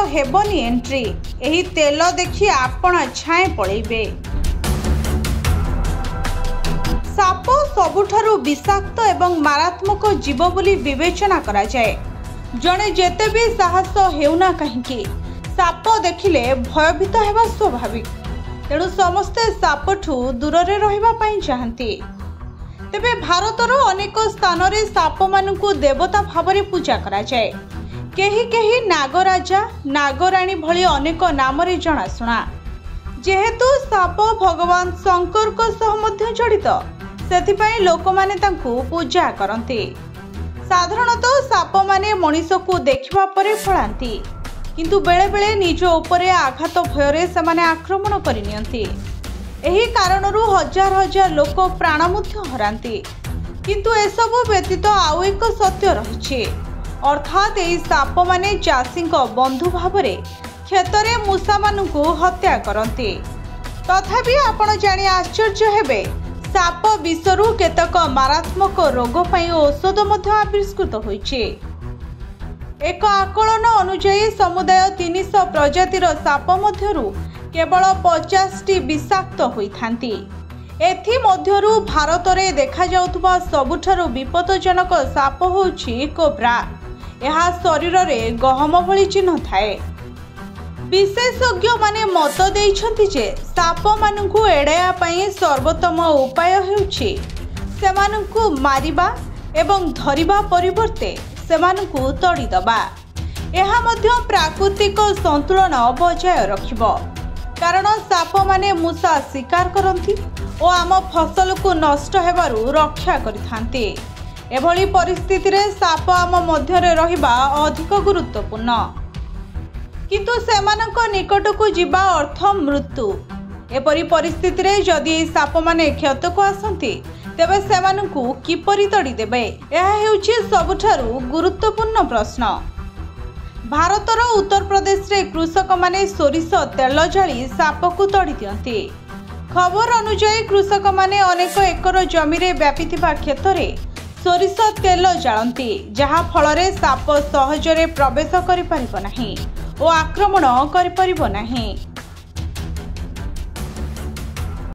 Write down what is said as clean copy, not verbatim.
हेबनी entry. एही तेल देखि आपण छाए पड़ेबे। साप सबुठारु विषाक्त एवं मारात्मक जीव बोली विवेचना करा जाए। जणे जेते भी साहस हेउना कहीं साप देखिले भयभीत हेबा स्वाभाविक। तेणु समस्ते सापठू दूरे रहिबा पई चाहंती। तेबे भारतर अनेक स्थान रे साप मानकु देवता भावरे पूजा करा जाए। केही केही नागराजा नागराणी भली अनेक नाम रे जणाशुना। जेहेतु साप भगवान शंकर को सह मध्य जड़ित सेथिपाई लोकमाने तांकु पूजा करंती। साधारणतः साप माने मनीष को देखिबा परे फळांती, किंतु बेले बेले निज उपरे आघात भୟରେ सेमाने आक्रमण करि नियंती। एही कारणरू हजार हजार लोक प्राण मुद्य हरांती। किंतु एसबु व्यतीत आउ एक सत्य रहिछि, अर्थात एही साप माने चाषीक बंधु भावरे खेतरे मूषा मानकु हत्या करंती। तथापि आपण जानि आश्चर्य हेबे साप विषरू केतक मारात्मक रोग पई औषध मध्य आविष्कृत होइछि। एक आकलन अनुसार समुदाय 300 प्रजातिर साप मध्यरु केवल 50टी विषाक्त होइथांती। एथि मध्यरु भारत रे देखा जाउथबा सबुठारु विपदजनक साप होउछि कोब्रा। एहा शरीर रे गहम भली चिन्ह थाए। विशेषज्ञ माने मत देइछन्ति जे साप मानकु एड़ाया पई सर्वोत्तम उपाय हेउछि सेमानकु मारिबा एवं धरिबा परिवर्ते सेमानकु तड़ी दबा। एहा मध्य प्राकृतिक संतुलन बजाय रखिबो, कारण साप माने मूषा शिकार करंती और आम फसल को नष्ट हेबारु रक्षा करिथांती। एभली परिस्थिति रे साप आम मध्य रे रहिबा अधिक गुरुत्वपूर्ण, किंतु सेमानक निकट को जीवा अर्थ मृत्यु। एपरी परिस्थिति रे जदि साप माने क्षत को आसंती तेबे सेमानकु किपरि तड़ी देबे, यह हेउछि सबुठारु गुरुत्वपूर्ण प्रश्न। भारतर उत्तर प्रदेश रे कृषक माने सोरिष तेल जाली साप को तड़ी दियंती। खबर अनुसार कृषक माने अनेक एकर जमी रे व्यापिथिबा क्षेत्र सोरिष तेल जालंती, जहा फल रे साप सहजरे प्रवेश करि परिबो नाही और आक्रमण करि परिबो नाही।